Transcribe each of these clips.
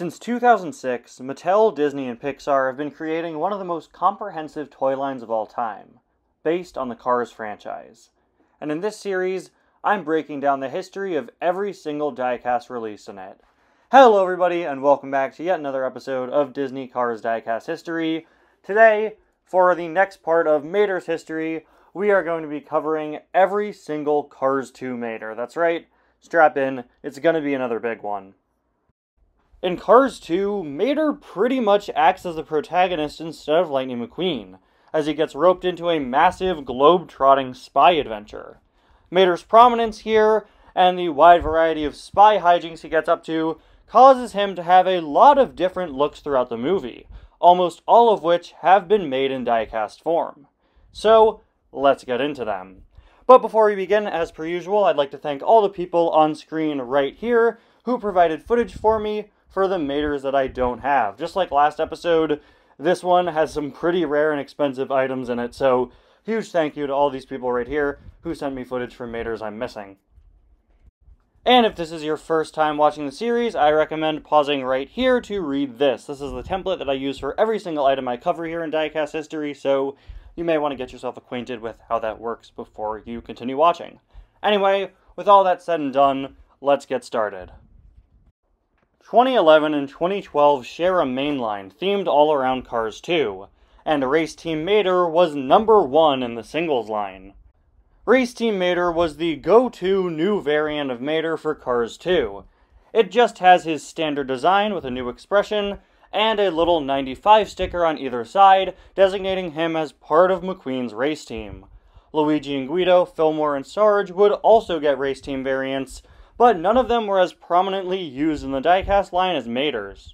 Since 2006, Mattel, Disney, and Pixar have been creating one of the most comprehensive toy lines of all time, based on the Cars franchise. And in this series, I'm breaking down the history of every single Diecast release in it. Hello everybody, and welcome back to yet another episode of Disney Cars Diecast History. Today, for the next part of Mater's history, we are going to be covering every single Cars 2 Mater. That's right, strap in, it's going to be another big one. In Cars 2, Mater pretty much acts as the protagonist instead of Lightning McQueen, as he gets roped into a massive globe-trotting spy adventure. Mater's prominence here, and the wide variety of spy hijinks he gets up to, causes him to have a lot of different looks throughout the movie, almost all of which have been made in diecast form. So, let's get into them. But before we begin, as per usual, I'd like to thank all the people on screen right here who provided footage for me for the Maters that I don't have. Just like last episode, this one has some pretty rare and expensive items in it, so huge thank you to all these people right here who sent me footage for Maters I'm missing. And if this is your first time watching the series, I recommend pausing right here to read this. This is the template that I use for every single item I cover here in Diecast History, so you may want to get yourself acquainted with how that works before you continue watching. Anyway, with all that said and done, let's get started. 2011 and 2012 share a mainline themed all around Cars 2, and Race Team Mater was #1 in the singles line. Race Team Mater was the go-to new variant of Mater for Cars 2. It just has his standard design with a new expression, and a little 95 sticker on either side, designating him as part of McQueen's race team. Luigi and Guido, Fillmore, and Sarge would also get race team variants, but none of them were as prominently used in the diecast line as Mater's.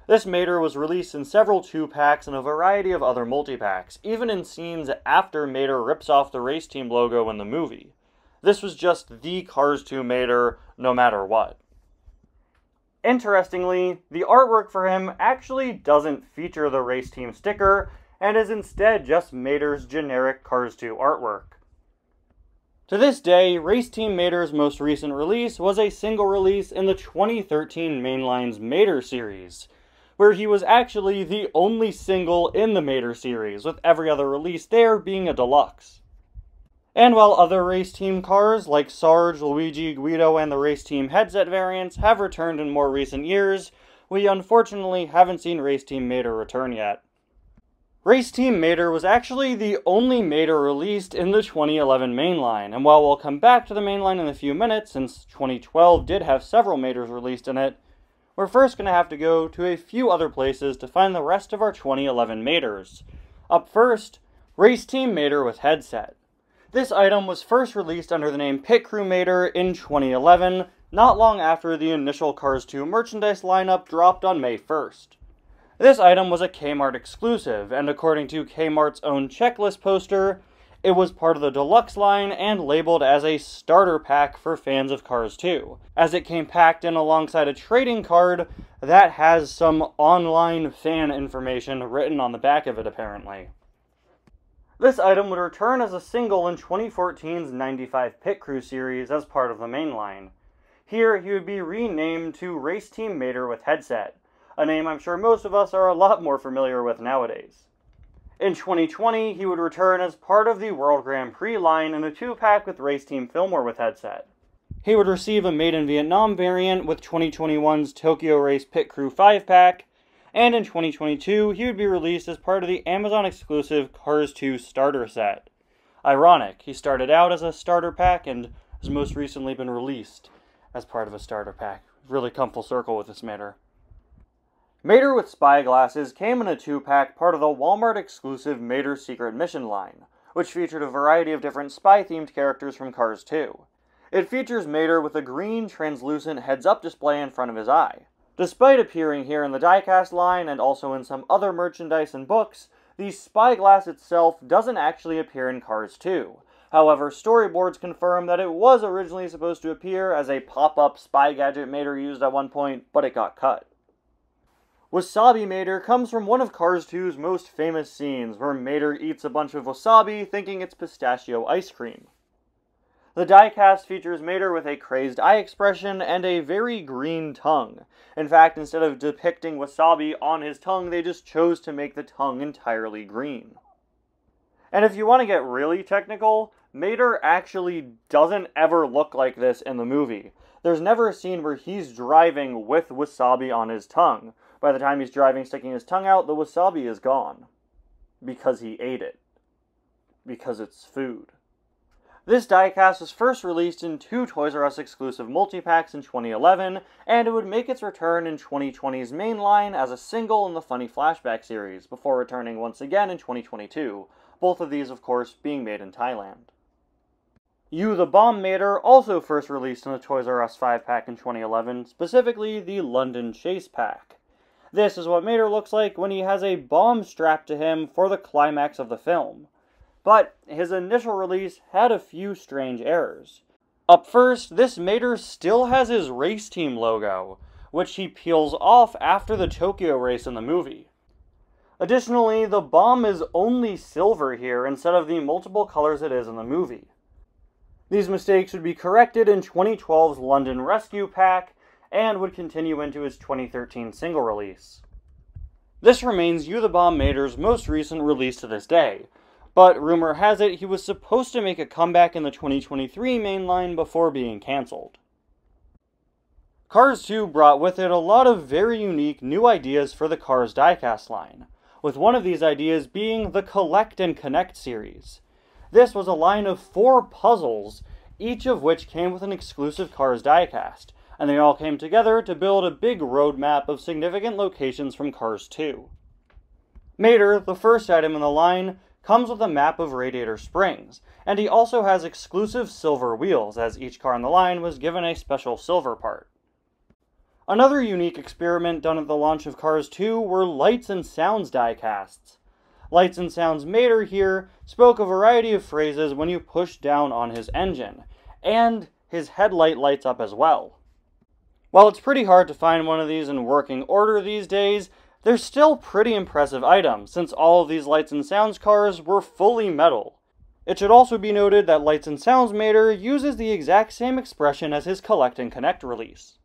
This Mater was released in several 2-packs and a variety of other multi-packs, even in scenes after Mater rips off the race team logo in the movie. This was just the Cars 2 Mater, no matter what. Interestingly, the artwork for him actually doesn't feature the race team sticker, and is instead just Mater's generic Cars 2 artwork. To this day, Race Team Mater's most recent release was a single release in the 2013 Mainline's Mater series, where he was actually the only single in the Mater series, with every other release there being a deluxe. And while other Race Team cars, like Sarge, Luigi, Guido, and the Race Team headset variants have returned in more recent years, we unfortunately haven't seen Race Team Mater return yet. Race Team Mater was actually the only Mater released in the 2011 mainline, and while we'll come back to the mainline in a few minutes, since 2012 did have several Maters released in it, we're first going to have to go to a few other places to find the rest of our 2011 Maters. Up first, Race Team Mater with headset. This item was first released under the name Pit Crew Mater in 2011, not long after the initial Cars 2 merchandise lineup dropped on May 1st. This item was a Kmart exclusive, and according to Kmart's own checklist poster, it was part of the deluxe line and labeled as a starter pack for fans of Cars 2, as it came packed in alongside a trading card that has some online fan information written on the back of it apparently. This item would return as a single in 2014's 95 Pit Crew series as part of the main line. Here he would be renamed to Race Team Mater with headset, a name I'm sure most of us are a lot more familiar with nowadays. In 2020, he would return as part of the World Grand Prix line in a 2-pack with Race Team Fillmore with headset. He would receive a Made in Vietnam variant with 2021's Tokyo Race Pit Crew 5-pack, and in 2022, he would be released as part of the Amazon exclusive Cars 2 starter set. Ironic, he started out as a starter pack and has most recently been released as part of a starter pack. Really come full circle with this Mater. Mater with spy glasses came in a 2-pack part of the Walmart exclusive Mater Secret Mission line, which featured a variety of different spy-themed characters from Cars 2. It features Mater with a green, translucent heads-up display in front of his eye. Despite appearing here in the diecast line and also in some other merchandise and books, the spy glass itself doesn't actually appear in Cars 2. However, storyboards confirm that it was originally supposed to appear as a pop-up spy gadget Mater used at one point, but it got cut. Wasabi Mater comes from one of Cars 2's most famous scenes, where Mater eats a bunch of wasabi thinking it's pistachio ice cream. The diecast features Mater with a crazed eye expression and a very green tongue. In fact, instead of depicting wasabi on his tongue, they just chose to make the tongue entirely green. And if you want to get really technical, Mater actually doesn't ever look like this in the movie. There's never a scene where he's driving with wasabi on his tongue. By the time he's driving, sticking his tongue out, the wasabi is gone. Because he ate it. Because it's food. This diecast was first released in 2 Toys R Us exclusive multi-packs in 2011, and it would make its return in 2020's main line as a single in the Funny Flashback series, before returning once again in 2022, both of these, of course, being made in Thailand. You the Bomb Mater also first released in the Toys R Us 5-pack in 2011, specifically the London Chase Pack. This is what Mater looks like when he has a bomb strapped to him for the climax of the film. But his initial release had a few strange errors. Up first, this Mater still has his race team logo, which he peels off after the Tokyo race in the movie. Additionally, the bomb is only silver here instead of the multiple colors it is in the movie. These mistakes would be corrected in 2012's London Rescue Pack, and would continue into his 2013 single release. This remains You the Bomb Mater's most recent release to this day, but rumor has it he was supposed to make a comeback in the 2023 mainline before being cancelled. Cars 2 brought with it a lot of very unique new ideas for the Cars diecast line, with one of these ideas being the Collect and Connect series. This was a line of 4 puzzles, each of which came with an exclusive Cars diecast, and they all came together to build a big roadmap of significant locations from Cars 2. Mater, the first item in the line, comes with a map of Radiator Springs, and he also has exclusive silver wheels, as each car in the line was given a special silver part. Another unique experiment done at the launch of Cars 2 were Lights and Sounds diecasts. Lights and Sounds Mater here spoke a variety of phrases when you push down on his engine, and his headlight lights up as well. While it's pretty hard to find one of these in working order these days, they're still pretty impressive items, since all of these Lights and Sounds cars were fully metal. It should also be noted that Lights and Sounds Mater uses the exact same expression as his Collect and Connect release.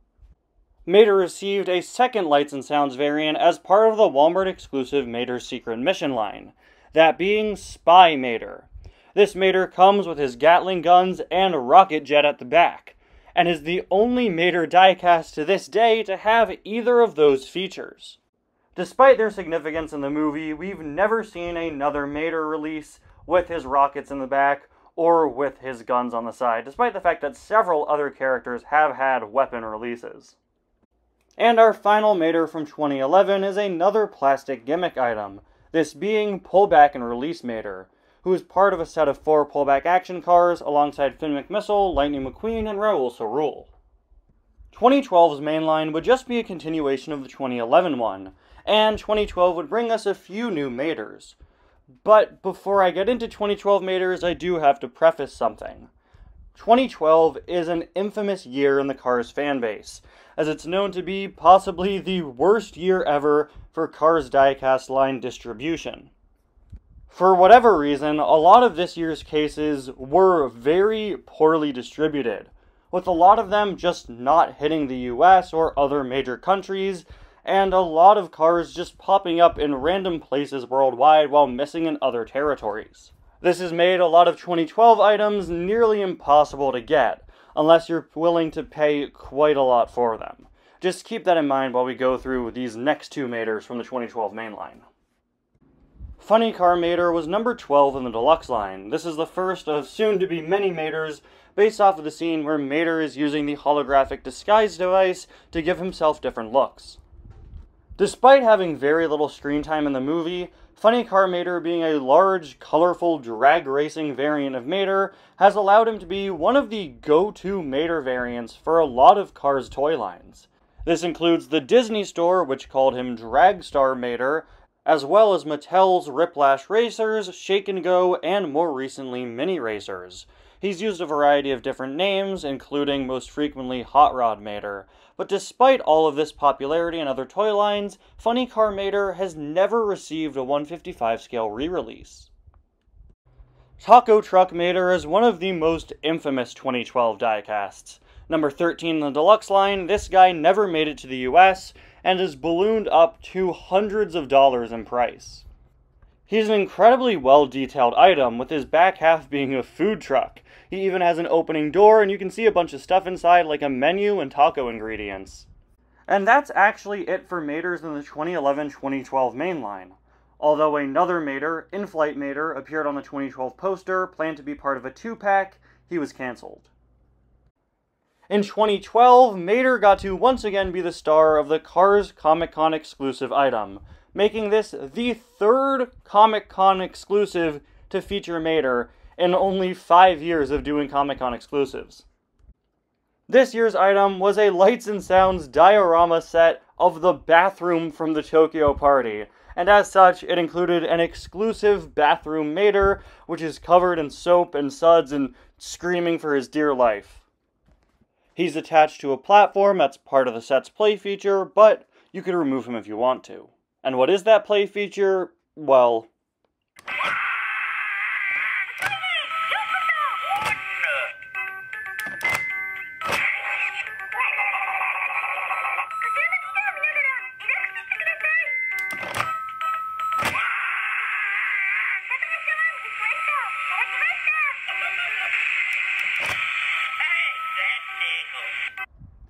Mater received a second Lights and Sounds variant as part of the Walmart exclusive Mater Secret Mission line, that being Spy Mater. This Mater comes with his Gatling guns and rocket jet at the back, and is the only Mater diecast to this day to have either of those features. Despite their significance in the movie, we've never seen another Mater release with his rockets in the back or with his guns on the side, despite the fact that several other characters have had weapon releases. And our final Mater from 2011 is another plastic gimmick item, this being Pullback and Release Mater, who is part of a set of 4 pullback action cars alongside Finn McMissile, Lightning McQueen, and Raoul Cerule. 2012's mainline would just be a continuation of the 2011 one, and 2012 would bring us a few new Maters. But before I get into 2012 Maters, I do have to preface something. 2012 is an infamous year in the Cars fanbase, as it's known to be possibly the worst year ever for Cars diecast line distribution. For whatever reason, a lot of this year's cases were very poorly distributed, with a lot of them just not hitting the US or other major countries, and a lot of cars just popping up in random places worldwide while missing in other territories. This has made a lot of 2012 items nearly impossible to get, unless you're willing to pay quite a lot for them. Just keep that in mind while we go through these next 2 Maters from the 2012 mainline. Funny Car Mater was number 12 in the Deluxe line. This is the first of soon-to-be many Maters, based off of the scene where Mater is using the holographic disguise device to give himself different looks. Despite having very little screen time in the movie, Funny Car Mater being a large, colorful, drag racing variant of Mater has allowed him to be one of the go-to Mater variants for a lot of Cars toy lines. This includes the Disney Store, which called him Dragstar Mater, as well as Mattel's Riplash Racers, Shake and Go, and more recently Mini Racers. He's used a variety of different names, including most frequently Hot Rod Mater, but despite all of this popularity in other toy lines, Funny Car Mater has never received a 1/55 scale re-release. Taco Truck Mater is one of the most infamous 2012 diecasts. Number 13 in the deluxe line, this guy never made it to the US and is ballooned up to hundreds of dollars in price. He's an incredibly well-detailed item, with his back half being a food truck. He even has an opening door, and you can see a bunch of stuff inside, like a menu and taco ingredients. And that's actually it for Maters in the 2011-2012 mainline. Although another Mater, In-Flight Mater, appeared on the 2012 poster, planned to be part of a 2-pack, he was cancelled. In 2012, Mater got to once again be the star of the Cars Comic-Con exclusive item, making this the third Comic-Con exclusive to feature Mater in only 5 years of doing Comic-Con exclusives. This year's item was a Lights and Sounds diorama set of the bathroom from the Tokyo party, and as such, it included an exclusive bathroom Mater, which is covered in soap and suds and screaming for his dear life. He's attached to a platform that's part of the set's play feature, but you can remove him if you want to. And what is that play feature? Well,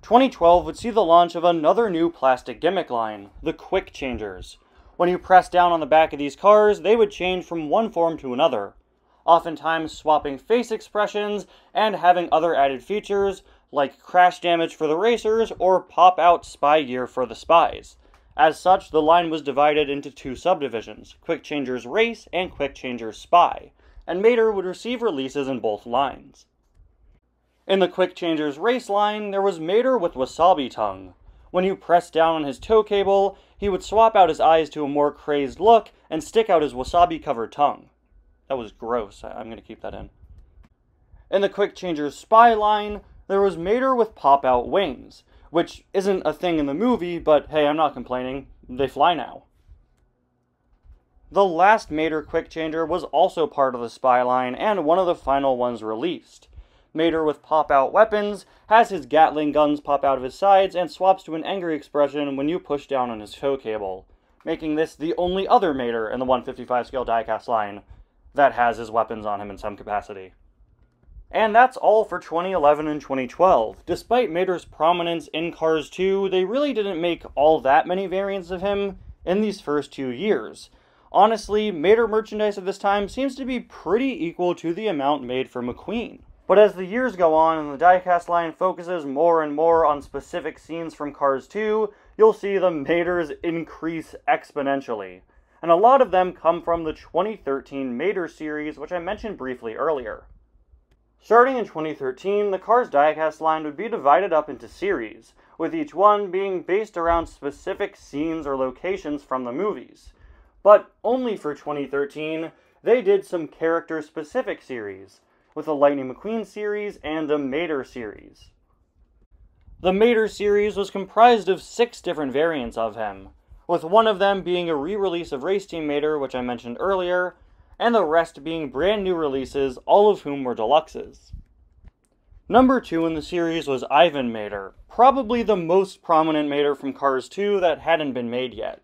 2012 would see the launch of another new plastic gimmick line, the Quick Changers. When you press down on the back of these cars, they would change from one form to another, oftentimes swapping face expressions and having other added features like crash damage for the racers or pop-out spy gear for the spies. As such, the line was divided into 2 subdivisions, Quick Changers Race and Quick Changers Spy, and Mater would receive releases in both lines. In the Quick Changers Race line, there was Mater with Wasabi Tongue. When you pressed down on his tow cable, he would swap out his eyes to a more crazed look and stick out his wasabi-covered tongue. That was gross. I'm going to keep that in. In the Quick Changers Spy line, there was Mater with pop-out wings, which isn't a thing in the movie, but hey, I'm not complaining. They fly now. The last Mater Quick Changer was also part of the Spy line and one of the final ones released. Mater with pop-out weapons has his Gatling guns pop out of his sides and swaps to an angry expression when you push down on his tow cable, making this the only other Mater in the 155 scale diecast line that has his weapons on him in some capacity. And that's all for 2011 and 2012. Despite Mater's prominence in Cars 2, they really didn't make all that many variants of him in these first 2 years. Honestly, Mater merchandise at this time seems to be pretty equal to the amount made for McQueen. But as the years go on and the diecast line focuses more and more on specific scenes from Cars 2, you'll see the Maters increase exponentially. And a lot of them come from the 2013 Mater series, which I mentioned briefly earlier. Starting in 2013, the Cars diecast line would be divided up into series, with each one being based around specific scenes or locations from the movies. But only for 2013, they did some character-specific series, with a Lightning McQueen series and a Mater series. The Mater series was comprised of 6 different variants of him, with one of them being a re-release of Race Team Mater, which I mentioned earlier, and the rest being brand new releases, all of whom were deluxes. Number 2 in the series was Ivan Mater, probably the most prominent Mater from Cars 2 that hadn't been made yet.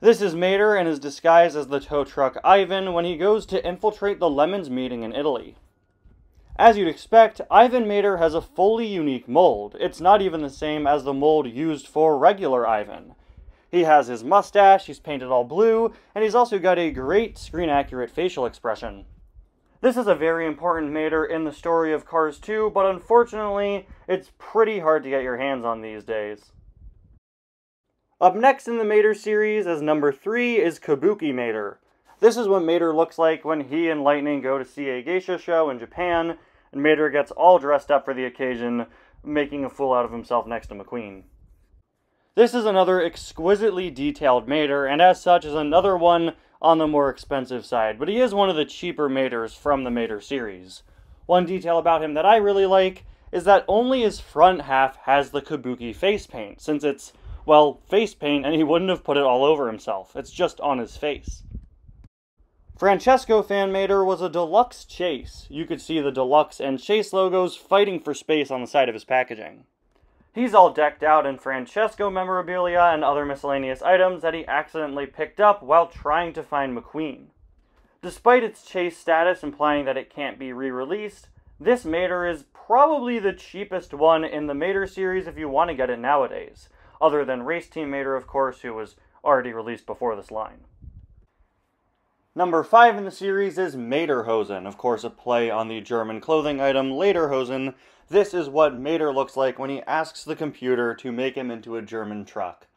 This is Mater and is disguised as the tow truck Ivan when he goes to infiltrate the Lemons meeting in Italy. As you'd expect, Ivan Mater has a fully unique mold. It's not even the same as the mold used for regular Ivan. He has his mustache, he's painted all blue, and he's also got a great screen-accurate facial expression. This is a very important Mater in the story of Cars 2, but unfortunately, it's pretty hard to get your hands on these days. Up next in the Mater series as number 3 is Kabuki Mater. This is what Mater looks like when he and Lightning go to see a geisha show in Japan, and Mater gets all dressed up for the occasion, making a fool out of himself next to McQueen. This is another exquisitely detailed Mater, and as such is another one on the more expensive side, but he is one of the cheaper Maters from the Mater series. One detail about him that I really like is that only his front half has the Kabuki face paint, since it's, well, face paint and he wouldn't have put it all over himself. It's just on his face. Francesco Fan Mater was a deluxe chase. You could see the deluxe and chase logos fighting for space on the side of his packaging. He's all decked out in Francesco memorabilia and other miscellaneous items that he accidentally picked up while trying to find McQueen. Despite its chase status implying that it can't be re-released, this Mater is probably the cheapest one in the Mater series if you want to get it nowadays, other than Race Team Mater, of course, who was already released before this line. Number 5 in the series is Materhosen, of course a play on the German clothing item Lederhosen. This is what Mater looks like when he asks the computer to make him into a German truck.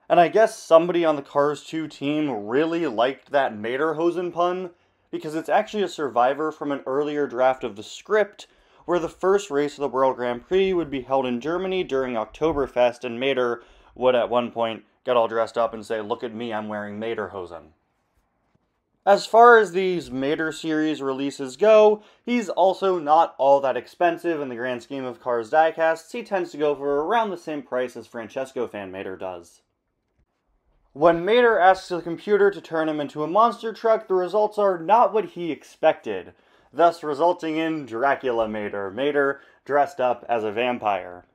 And I guess somebody on the Cars 2 team really liked that Materhosen pun, because it's actually a survivor from an earlier draft of the script, where the first race of the World Grand Prix would be held in Germany during Oktoberfest, and Mater would at one point get all dressed up and say, "Look at me, I'm wearing Materhosen." As far as these Mater series releases go, he's also not all that expensive in the grand scheme of Cars diecasts. He tends to go for around the same price as Francesco Fan Mater does. When Mater asks the computer to turn him into a monster truck, the results are not what he expected, thus resulting in Dracula Mater, Mater dressed up as a vampire.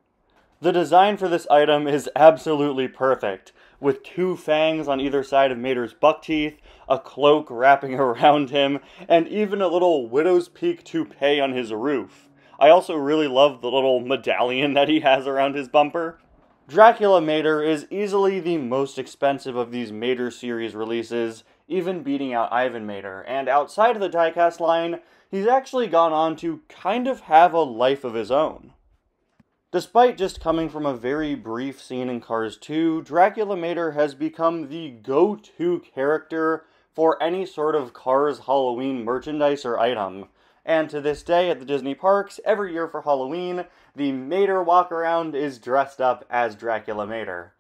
The design for this item is absolutely perfect, with 2 fangs on either side of Mater's buck teeth, a cloak wrapping around him, and even a little widow's peak toupee on his roof. I also really love the little medallion that he has around his bumper. Dracula Mater is easily the most expensive of these Mater series releases, even beating out Ivan Mater, and outside of the diecast line, he's actually gone on to kind of have a life of his own. Despite just coming from a very brief scene in Cars 2, Dracula Mater has become the go-to character for any sort of Cars Halloween merchandise or item. And to this day at the Disney parks, every year for Halloween, the Mater walk-around is dressed up as Dracula Mater.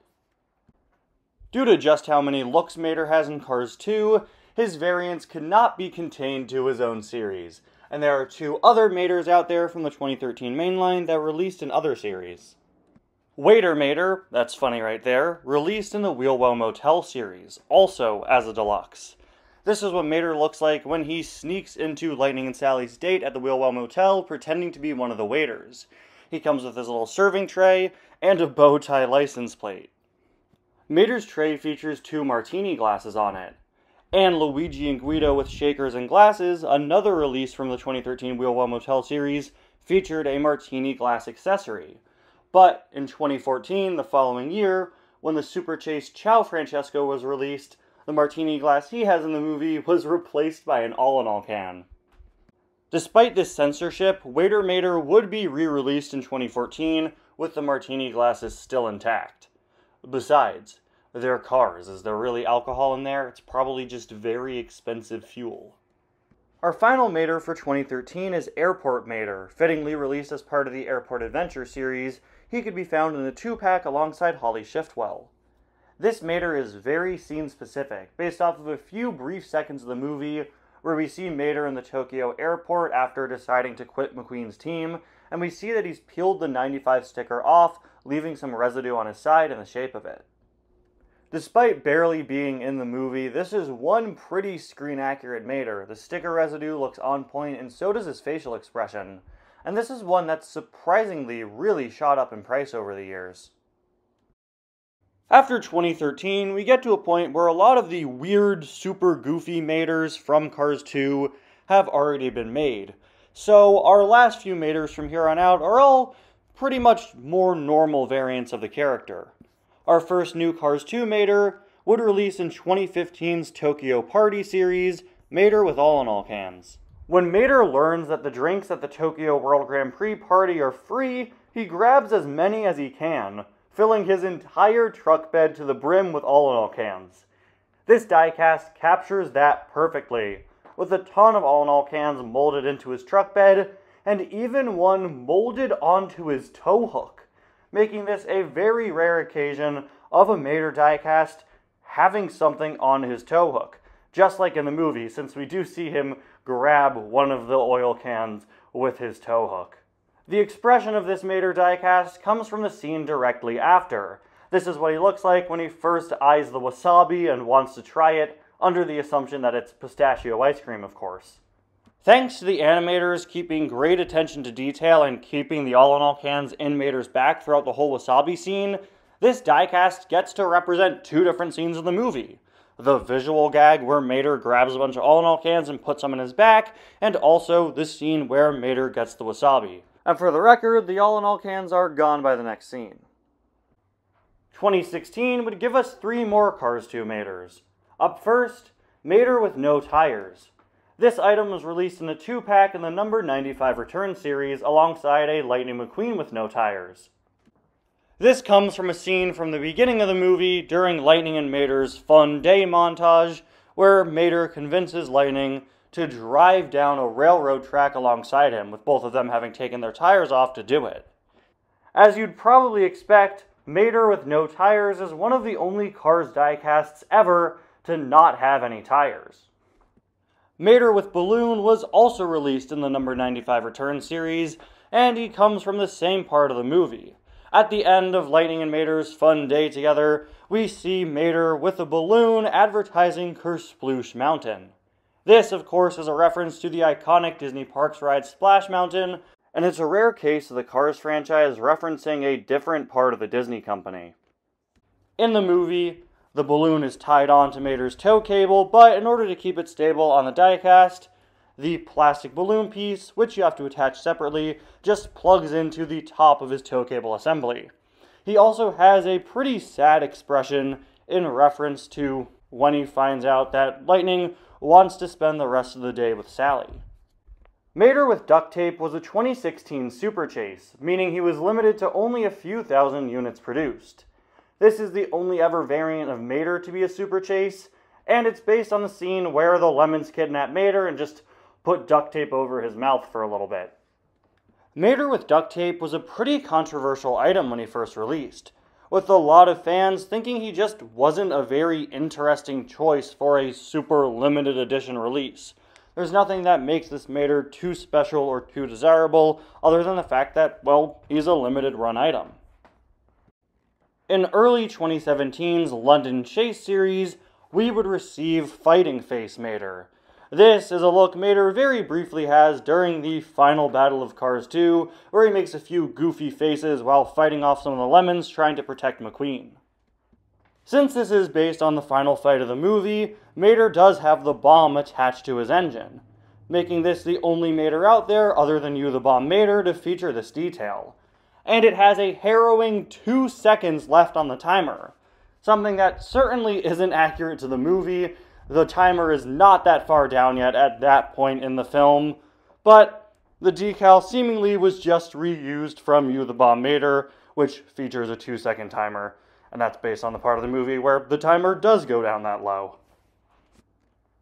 Due to just how many looks Mater has in Cars 2, his variants cannot be contained to his own series. And there are 2 other Maters out there from the 2013 mainline that were released in other series. Waiter Mater, that's funny right there, released in the Wheelwell Motel series, also as a deluxe. This is what Mater looks like when he sneaks into Lightning and Sally's date at the Wheelwell Motel pretending to be one of the waiters. He comes with his little serving tray and a bow tie license plate. Mater's tray features 2 martini glasses on it. And Luigi and Guido with shakers and glasses, another release from the 2013 Wheelwell Motel series, featured a martini glass accessory. But in 2014, the following year, when the Super Chase Ciao Francesco was released, the martini glass he has in the movie was replaced by an all-in-all can. Despite this censorship, Waiter Mater would be re-released in 2014, with the martini glasses still intact. Besides, they're cars. Is there really alcohol in there? It's probably just very expensive fuel. Our final Mater for 2013 is Airport Mater. Fittingly released as part of the Airport Adventure series, he could be found in a 2-pack alongside Holly Shiftwell. This Mater is very scene-specific, based off of a few brief seconds of the movie, where we see Mater in the Tokyo airport after deciding to quit McQueen's team, and we see that he's peeled the 95 sticker off, leaving some residue on his side in the shape of it. Despite barely being in the movie, this is one pretty screen-accurate Mater. The sticker residue looks on point, and so does his facial expression. And this is one that's surprisingly really shot up in price over the years. After 2013, we get to a point where a lot of the weird, super goofy Maters from Cars 2 have already been made. So our last few Maters from here on out are all pretty much more normal variants of the character. Our first new Cars 2 Mater would release in 2015's Tokyo Party series, Mater with all-in-all cans. When Mater learns that the drinks at the Tokyo World Grand Prix party are free, he grabs as many as he can, filling his entire truck bed to the brim with all-in-all cans. This diecast captures that perfectly, with a ton of all-in-all cans molded into his truck bed, and even one molded onto his tow hook, making this a very rare occasion of a Mater diecast having something on his tow hook, just like in the movie, since we do see him grab one of the oil cans with his tow hook. The expression of this Mater diecast comes from the scene directly after. This is what he looks like when he first eyes the wasabi and wants to try it under the assumption that it's pistachio ice cream, of course. Thanks to the animators keeping great attention to detail and keeping the all-in-all cans in Mater's back throughout the whole wasabi scene, this diecast gets to represent two different scenes of the movie. The visual gag where Mater grabs a bunch of all-in-all cans and puts them in his back, and also the scene where Mater gets the wasabi. And for the record, the all-in-all cans are gone by the next scene. 2016 would give us 3 more Cars 2 Maters. Up first, Mater with no tires. This item was released in a 2-pack in the number 95 Return series alongside a Lightning McQueen with no tires. This comes from a scene from the beginning of the movie during Lightning and Mater's fun day montage, where Mater convinces Lightning to drive down a railroad track alongside him, with both of them having taken their tires off to do it. As you'd probably expect, Mater with no tires is one of the only Cars diecasts ever to not have any tires. Mater with Balloon was also released in the number 95 Return series, and he comes from the same part of the movie. At the end of Lightning and Mater's fun day together, we see Mater with a balloon advertising Kersploosh Mountain. This, of course, is a reference to the iconic Disney Parks ride Splash Mountain, and it's a rare case of the Cars franchise referencing a different part of the Disney company. In the movie, the balloon is tied onto Mater's tow cable, but in order to keep it stable on the diecast, the plastic balloon piece, which you have to attach separately, just plugs into the top of his tow cable assembly. He also has a pretty sad expression in reference to when he finds out that Lightning wants to spend the rest of the day with Sally. Mater with duct tape was a 2016 Super Chase, meaning he was limited to only a few thousand units produced. This is the only ever variant of Mater to be a Super Chase, and it's based on the scene where the Lemons kidnap Mater and just put duct tape over his mouth for a little bit. Mater with duct tape was a pretty controversial item when he first released, with a lot of fans thinking he just wasn't a very interesting choice for a super limited edition release. There's nothing that makes this Mater too special or too desirable other than the fact that, well, he's a limited run item. In early 2017's London Chase series, we would receive Fighting Face Mater. This is a look Mater very briefly has during the final battle of Cars 2, where he makes a few goofy faces while fighting off some of the Lemons trying to protect McQueen. Since this is based on the final fight of the movie, Mater does have the bomb attached to his engine, making this the only Mater out there other than You the Bomb Mater to feature this detail. And it has a harrowing 2 seconds left on the timer, something that certainly isn't accurate to the movie. The timer is not that far down yet at that point in the film, but the decal seemingly was just reused from You the Bomb Mater, which features a 2-second timer, and that's based on the part of the movie where the timer does go down that low.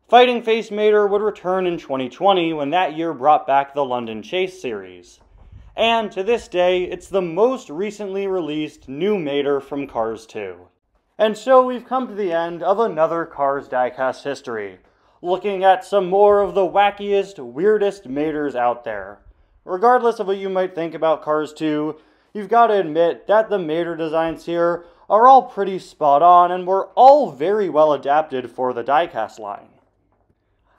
Fighting Face Mater would return in 2020 when that year brought back the London Chase series. And to this day, it's the most recently released new Mater from Cars 2. And so we've come to the end of another Cars diecast history, looking at some more of the wackiest, weirdest Maters out there. Regardless of what you might think about Cars 2, you've got to admit that the Mater designs here are all pretty spot on and were all very well adapted for the diecast line.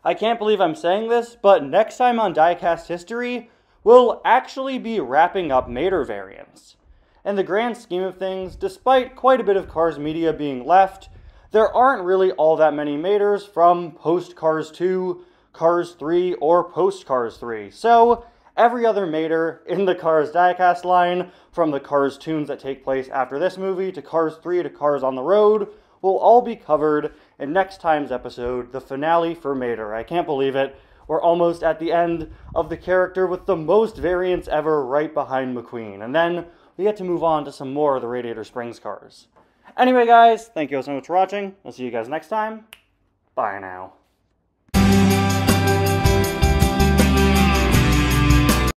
I can't believe I'm saying this, but next time on Diecast History, we'll actually be wrapping up Mater variants. In the grand scheme of things, despite quite a bit of Cars media being left, there aren't really all that many Maters from post-Cars 2, Cars 3, or post-Cars 3. So, every other Mater in the Cars diecast line, from the Cars tunes that take place after this movie to Cars 3 to Cars on the Road, will all be covered in next time's episode, the finale for Mater. I can't believe it. We're almost at the end of the character with the most variants ever right behind McQueen. And then we get to move on to some more of the Radiator Springs cars. Anyway, guys, thank you so much for watching. I'll see you guys next time. Bye now.